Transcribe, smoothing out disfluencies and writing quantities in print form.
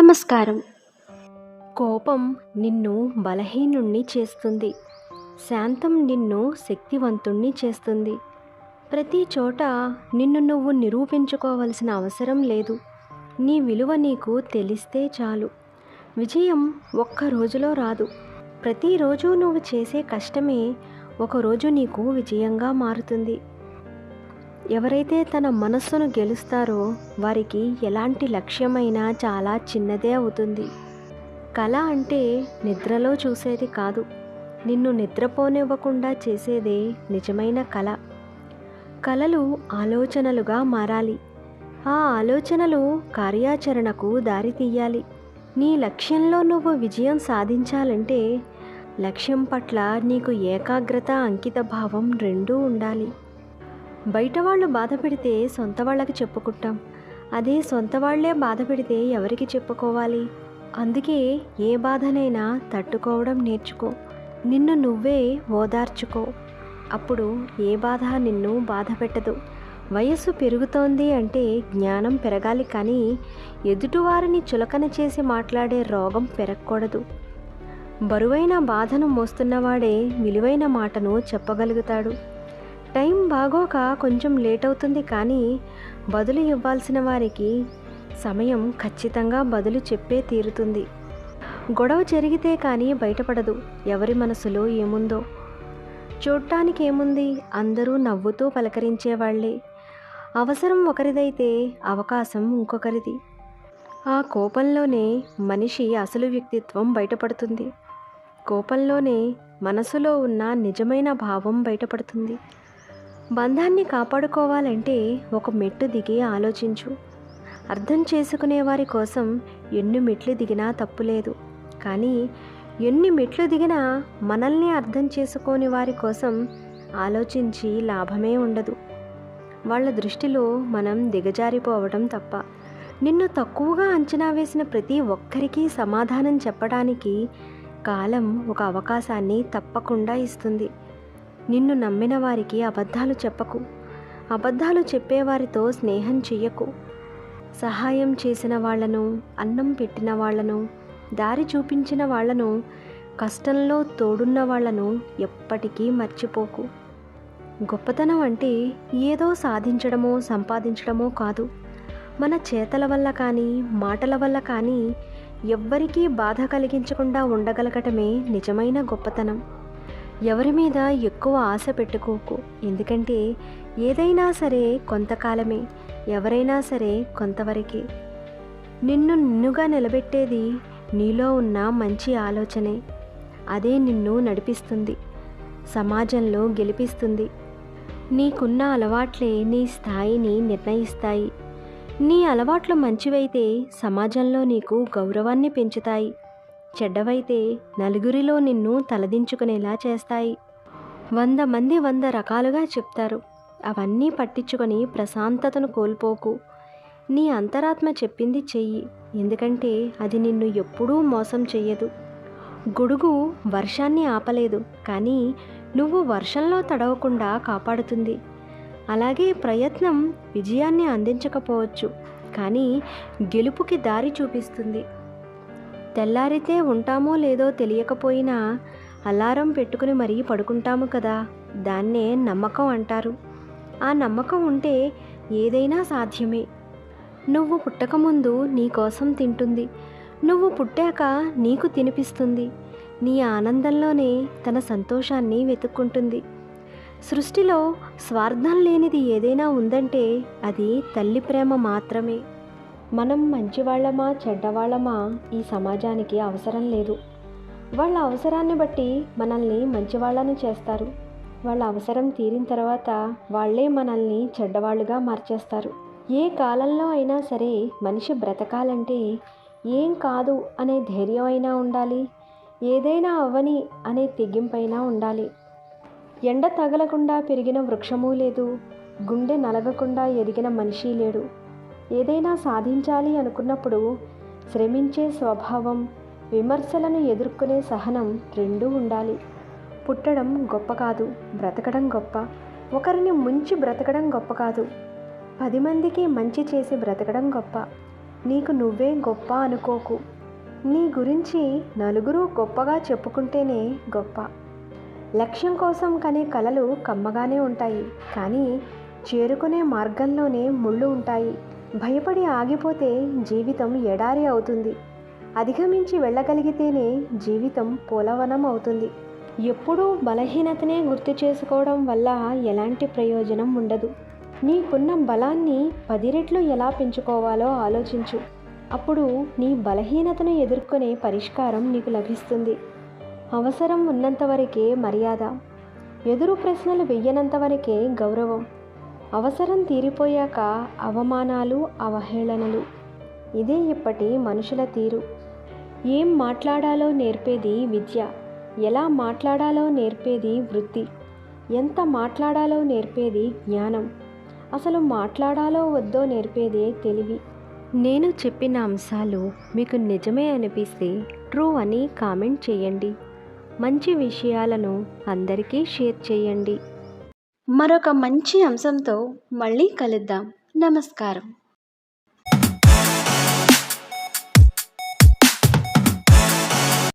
నమస్కారం. కోపం నిన్ను బలహీనుణ్ణి చేస్తుంది. శాంతం నిన్ను శక్తివంతుణ్ణి చేస్తుంది. ప్రతి చోట నిన్ను నువ్వు నిరూపించుకోవలసిన అవసరం లేదు. నీ విలువ నీకు తెలిస్తే చాలు. విజయం ఒక్క రోజులో రాదు. ప్రతిరోజు నువ్వు చేసే కష్టమే ఒకరోజు నీకు విజయంగా మారుతుంది. ఎవరైతే తన మనస్సును గెలుస్తారో వారికి ఎలాంటి లక్ష్యమైనా చాలా చిన్నదే అవుతుంది. కళ అంటే నిద్రలో చూసేది కాదు, నిన్ను నిద్రపోనివ్వకుండా చేసేదే నిజమైన కళ. కళలు ఆలోచనలుగా మారాలి. ఆ ఆలోచనలు కార్యాచరణకు దారితీయాలి. నీ లక్ష్యంలో నువ్వు విజయం సాధించాలంటే లక్ష్యం పట్ల నీకు ఏకాగ్రత, అంకితభావం రెండూ ఉండాలి. బయట వాళ్ళు బాధ పెడితే సొంత వాళ్ళకి చెప్పుకుంటాం. అదే సొంత వాళ్ళే బాధ పెడితే ఎవరికి చెప్పుకోవాలి? అందుకే ఏ బాధనైనా తట్టుకోవడం నేర్చుకో. నిన్ను నువ్వే ఓదార్చుకో. అప్పుడు ఏ బాధ నిన్ను బాధ పెట్టదు. వయస్సు పెరుగుతోంది అంటే జ్ఞానం పెరగాలి, కానీ ఎదుటివారిని చులకన చేసి మాట్లాడే రోగం పెరగకూడదు. బరువైన బాధను మోస్తున్నవాడే విలువైన మాటను చెప్పగలుగుతాడు. టైం బాగోక కొంచెం లేట్ అవుతుంది, కానీ బదులు ఇవ్వాల్సిన వారికి సమయం ఖచ్చితంగా బదులు చెప్పే తీరుతుంది. గొడవ జరిగితే కానీ బయటపడదు ఎవరి మనసులో ఏముందో. చూడటానికి ఏముంది, అందరూ నవ్వుతూ పలకరించేవాళ్లే. అవసరం ఒకరిదైతే అవకాశం ఇంకొకరిది. ఆ కోపంలోనే మనిషి అసలు వ్యక్తిత్వం బయటపడుతుంది. కోపంలోనే మనసులో ఉన్న నిజమైన భావం బయటపడుతుంది. బంధాన్ని కాపాడుకోవాలంటే ఒక మెట్టు దిగి ఆలోచించు. అర్థం చేసుకునే వారి కోసం ఎన్ని మెట్లు దిగినా తప్పులేదు, కానీ ఎన్ని మెట్లు దిగినా మనల్ని అర్థం చేసుకోని వారి కోసం ఆలోచించి లాభమే ఉండదు. వాళ్ళ దృష్టిలో మనం దిగజారిపోవడం తప్ప. నిన్ను తక్కువగా అంచనా వేసిన ప్రతి ఒక్కరికి సమాధానం చెప్పడానికి కాలం ఒక అవకాశాన్ని తప్పకుండా ఇస్తుంది. నిన్ను నమ్మిన వారికి అబద్ధాలు చెప్పకు. అబద్ధాలు చెప్పేవారితో స్నేహం చెయ్యకు. సహాయం చేసిన వాళ్లను, అన్నం పెట్టిన వాళ్లను, దారి చూపించిన వాళ్లను, కష్టంలో తోడున్న వాళ్లను ఎప్పటికీ మర్చిపోకు. గొప్పతనం అంటే ఏదో సాధించడమో సంపాదించడమో కాదు. మన చేతల వల్ల కానీ మాటల వల్ల కానీ ఎవ్వరికీ బాధ కలిగించకుండా ఉండగలగటమే నిజమైన గొప్పతనం. ఎవరి మీద ఎక్కువ ఆశ పెట్టుకోకు. ఎందుకంటే ఏదైనా సరే కొంతకాలమే, ఎవరైనా సరే కొంతవరకే. నిన్ను నిన్నుగా నిలబెట్టేది నీలో ఉన్న మంచి ఆలోచనే. అదే నిన్ను నడిపిస్తుంది, సమాజంలో గెలిపిస్తుంది. నీకున్న అలవాట్లే నీ స్థాయిని నిర్ణయిస్తాయి. నీ అలవాట్లు మంచివైతే సమాజంలో నీకు గౌరవాన్ని పెంచుతాయి. చెడ్డవైతే నలుగురిలో నిన్ను తలదించుకునేలా చేస్తాయి. 100 మంది 100 రకాలుగా చెప్తారు. అవన్నీ పట్టించుకొని ప్రశాంతతను కోల్పోకు. నీ అంతరాత్మ చెప్పింది చెయ్యి, ఎందుకంటే అది నిన్ను ఎప్పుడూ మోసం చెయ్యదు. గొడుగు వర్షాన్ని ఆపలేదు, కానీ నువ్వు వర్షంలో తడవకుండా కాపాడుతుంది. అలాగే ప్రయత్నం విజయాన్ని అందించకపోవచ్చు, కానీ గెలుపుకి దారి చూపిస్తుంది. తెల్లారితే ఉంటామో లేదో తెలియకపోయినా అలారం పెట్టుకుని మరీ పడుకుంటాము కదా, దాన్నే నమ్మకం అంటారు. ఆ నమ్మకం ఉంటే ఏదైనా సాధ్యమే. నువ్వు పుట్టకముందు నీ కోసం తింటుంది, నువ్వు పుట్టాక నీకు తినిపిస్తుంది. నీ ఆనందంలోనే తన సంతోషాన్ని వెతుక్కుంటుంది. సృష్టిలో స్వార్థం లేనిది ఏదైనా ఉందంటే అది తల్లి ప్రేమ మాత్రమే. మనం మంచివాళ్ళమా చెడ్డవాళ్ళమా ఈ సమాజానికి అవసరం లేదు. వాళ్ళ అవసరాన్ని బట్టి మనల్ని మంచివాళ్ళని చేస్తారు. వాళ్ళ అవసరం తీరిన తర్వాత వాళ్ళే మనల్ని చెడ్డవాళ్ళుగా మార్చేస్తారు. ఏ కాలంలో అయినా సరే మనిషి బ్రతకాలంటే ఏం కాదు అనే ధైర్యం అయినా ఉండాలి, ఏదైనా అవ్వని అనే తెగింపైనా ఉండాలి. ఎండ తగలకుండా పెరిగిన వృక్షమూ లేదు, గుండె నలగకుండా ఎదిగిన మనిషి లేడు. ఏదైనా సాధించాలి అనుకున్నప్పుడు శ్రమించే స్వభావం, విమర్శలను ఎదుర్కొనే సహనం రెండూ ఉండాలి. పుట్టడం గొప్ప కాదు, బ్రతకడం గొప్ప. ఒకరిని ముంచి బ్రతకడం గొప్ప కాదు, 10 మందికి మంచి చేసి బ్రతకడం గొప్ప. నీకు నువ్వే గొప్ప అనుకోకు. నీ గురించి నలుగురు గొప్పగా చెప్పుకుంటేనే గొప్ప. లక్ష్యం కోసం కనే కలలు కమ్మగానే ఉంటాయి, కానీ చేరుకునే మార్గంలోనే ముళ్ళు ఉంటాయి. భయపడి ఆగిపోతే జీవితం ఎడారి అవుతుంది. అధిగమించి వెళ్ళగలిగితేనే జీవితం పూలవనం అవుతుంది. ఎప్పుడూ బలహీనతనే గుర్తు చేసుకోవడం వల్ల ఎలాంటి ప్రయోజనం ఉండదు. నీకున్న బలాన్ని 10 రెట్లు ఎలా పెంచుకోవాలో ఆలోచించు. అప్పుడు నీ బలహీనతను ఎదుర్కొనే పరిష్కారం నీకు లభిస్తుంది. అవసరం ఉన్నంతవరకే మర్యాద, ఎదురు ప్రశ్నలు వెయ్యనంతవరకే గౌరవం. అవసరం తీరిపోయాక అవమానాలు, అవహేళనలు. ఇదే ఇప్పటి మనుషుల తీరు. ఏం మాట్లాడాలో నేర్పేది విద్య, ఎలా మాట్లాడాలో నేర్పేది వృత్తి, ఎంత మాట్లాడాలో నేర్పేది జ్ఞానం, అసలు మాట్లాడాలో వద్దో నేర్పేదే తెలివి. నేను చెప్పిన అంశాలు మీకు నిజమే అనిపిస్తే ట్రూ అని కామెంట్ చేయండి. మంచి విషయాలను అందరికీ షేర్ చేయండి. మరొక మంచి అంశంతో మళ్ళీ కలుద్దాం. నమస్కారం.